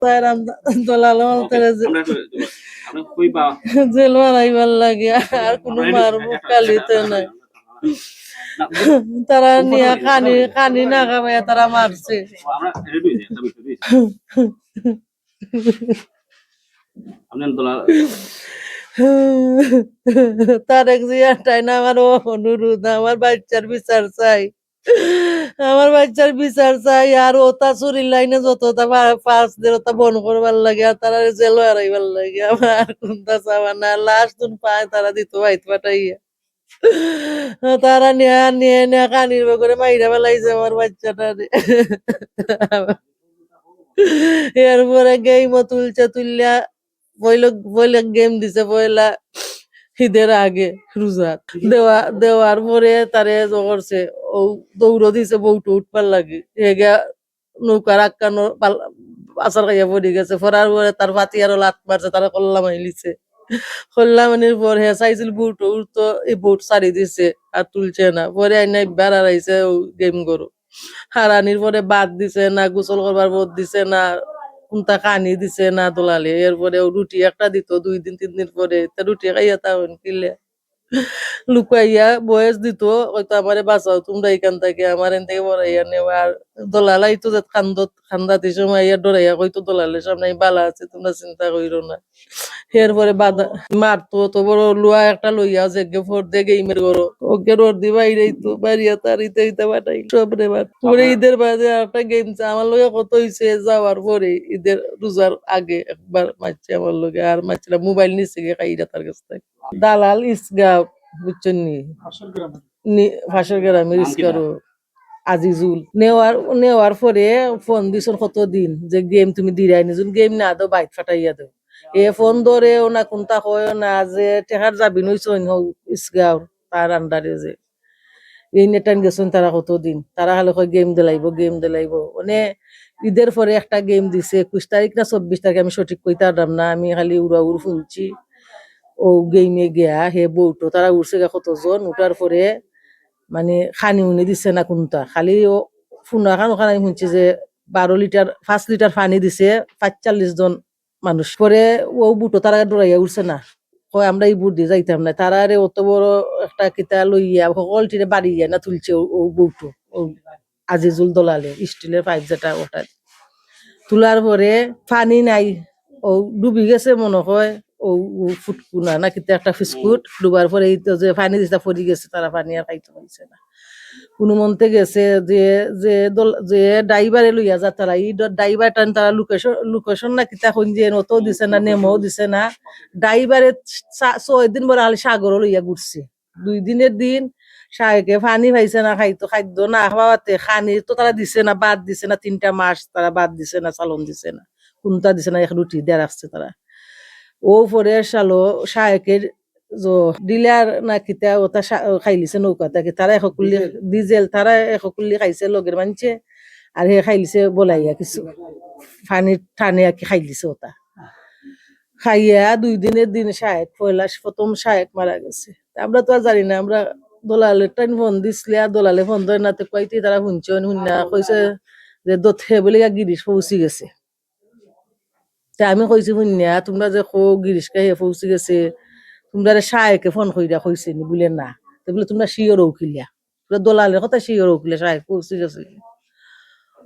তাইরাম দলালো তারা জেল মারাইবার লাগে আর কোনো মারবো কালিতে নাই তারা নিয়ে কানি কানি না খাবাইয়া তারা মারছে তারেক জিয়াটাই না আমার অনুরোধ আমার বাচ্চার বিচার চাই আমার বাচ্চার বিচার চাই আর ওটা চুরির লাইনে যত পাঁচ দের ওটা বন করবার লাগে আর তারা জেল হারাইবার লাগে আমার কোনটা চাওয়া না লাস্ট তুন পায় তারা দিত বাইত পাঠাইয়া তারা নিয়ে নিয়ে নিয়ে কানির করে মাইরা বেলাইছে আমার বাচ্চাটা এরপরে গেইম তুলছে তুললা পয়লা গেম দিছে পয়লা ঈদের আগে রোজার দেওয়ার পরে তারে করছে ও দৌড় দিছে বউটো উঠবার লাগে হেগা নৌকার আক্কানো আচার খাইয়া পড়ে গেছে পড়ার পরে তার পাতি আরো লাত মারছে তারা কল্লা মাইলিছে কল্লা মানির পর হে চাইছিল বুট উঠতো এই বুট সারি দিছে আর তুলছে না পরে আইনা বেড়ার আইছে গেম করো হারানির পরে বাদ দিছে না গোসল করবার বোধ দিছে না কোনটা কানি দিছে না দোলালে এরপরে রুটি একটা দিত 2 দিন 3 দিন পরে তা রুটি খাইয়া তাহন কিলে লুকাইয়া বয়স দিত হয়তো আমারে বাঁচাও তোমরা এখান থেকে আমার এন থেকে বড়াইয়া নেওয়া আর দোলালাই তো খান্দাতি সময় ডরাইয়া কইতো দোলালের সামনে আমি বালা আছে তোমরা চিন্তা কইরো না এরপরে বাধা মারতো তো বড় লুয়া একটা লইয়া জেগে ফোর দে গেইমের গরো ওকে রোড দি বাইরেই তো বাড়িয়া তারিতে ইতে বাটাই সব রে বাট পরে ঈদের বাদে একটা গেম আমার লগে কত হইছে যাওয়ার পরে ঈদের রোজার আগে একবার মারছে আমার লগে আর মারছিল মোবাইল নিচে গিয়ে খাইরা তার কাছ থেকে দালাল ইসগাঁও বুঝছেন ফাঁসের গ্রামের ইসগারো আজিজুল নেওয়ার পরে ফোন দিছন কতদিন যে গেম তুমি দিরাই নিজুন গেম না দাও বাইক ফাটাইয়া দাও এ ফোন ধরেও না কোনটা হয় না যে টেকার যাবি নইছন ইসগাঁও তার আন্ডারে যে এই নেটান গেছেন তারা কতদিন তারা খালি কয় গেম দিলাইব মানে ঈদের পরে একটা গেম দিছে 21 তারিখ না 24 তারিখ আমি সঠিক কইতে পারলাম না আমি খালি উড়াউড় শুনছি ও গেমে গিয়া হে বউটো তারা উঠছে গা কতজন উঠার পরে মানে খানি উনি দিছে না কোনটা খালি ও ফুনা খান ওখানে শুনছি যে 12 লিটার 5 লিটার পানি দিছে 45 জন মানুষ পরে ও বুটো তারা ডরাইয়া উঠছে না কয় আমরা এই বুট দিয়ে যাইতাম না তারা রে অত বড় একটা কিতা লইয়া সকল টিরে বাড়িয়া না তুলছে ও বউটো ও আজিজুল দলালে স্টিলের পাইপ যেটা ওটা তোলার পরে পানি নাই ও ডুবি গেছে মনে হয় ও ফুটকুনা না কিতা একটা ফিসকুট ডুবার পরে এই তো যে পানি দিতে পড়ে গেছে তারা পানি আর খাইতে পারছে না কোনো মন্তে গেছে যে যে যে ড্রাইভারে লইয়া যা তারা এই ড্রাইভার টান তারা লোকেশন না কিতা কোন যে নতো দিছে না নেমও দিছে না ড্রাইভারে 6 দিন বড় আলে সাগর লইয়া ঘুরছে 2 দিনের দিন সাহেকে পানি পাইছে না খাইতো খাদ্য না খাওয়াতে খানি তো তারা দিছে না বাদ দিছে না 3টা মাস তারা বাদ দিছে না চালন দিছে না কোনটা দিছে না এক রুটি দিয়ে রাখছে তারা ও পরে সালো সাহেকের ডিলার না কিতা ওটা খাইলিছে নৌকাটা কি তারা একুল্লি ডিজেল তারা একুল্লি খাইছে লগের মানছে আর হে খাইলিছে বলাইয়া কিছু পানি টানে আর কি খাইলিছে ওটা খাইয়া 2 দিনের দিন সাহেক প্রথম সাহেক মারা গেছে আমরা তো আর জানি না আমরা দলালে টাইম ফোন দিছিলে আর দলালে ফোন ধরে না তো কইতে তারা শুনছে শুননা কইছে যে দথে বলে গিরিশ পৌঁছি গেছে তা আমি কইছি শুননা তোমরা যে খো গিরিশ কে পৌঁছি গেছে তোমরা সাহেকে ফোন কইরা কইছে নি বলে না তো বলে তোমরা শিওর উকিলিয়া তোমরা দলালের কথা শিওর উকিলে সাহেব পৌঁছি গেছে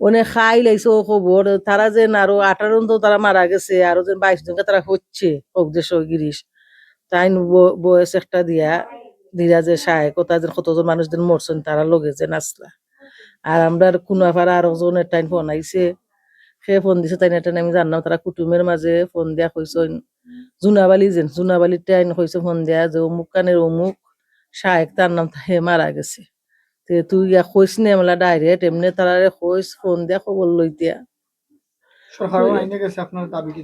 অনেক খাই লাইছে ও খবর তারা যে আরো 18 জন তারা মারা গেছে আরো যে 22 জনকে তারা হচ্ছে অবদেশ গিরিশ তাই বয়স একটা দিয়া যে সাহেব কোথায় কতজন মানুষদের মরছেন তারা লগে যে নাচলা আর আমরা কুনাফারা আরো জনের টাইম ফোন আইছে সে ফোন দিছে তাই এটা আমি জানলাম তারা কুটুমের মাঝে ফোন দিয়া কইছেন জুনাবালির টাইম কইছে ফোন দিয়া যে অমুক কানের অমুক সাহেব তার নাম হে মারা গেছে তে তুই ইয়া কইস নে আমলা ডাইরেক্ট এমনি তারা কইস ফোন দিয়া খবর লইতিয়া সরকার আইনে গেছে আপনার দাবি কি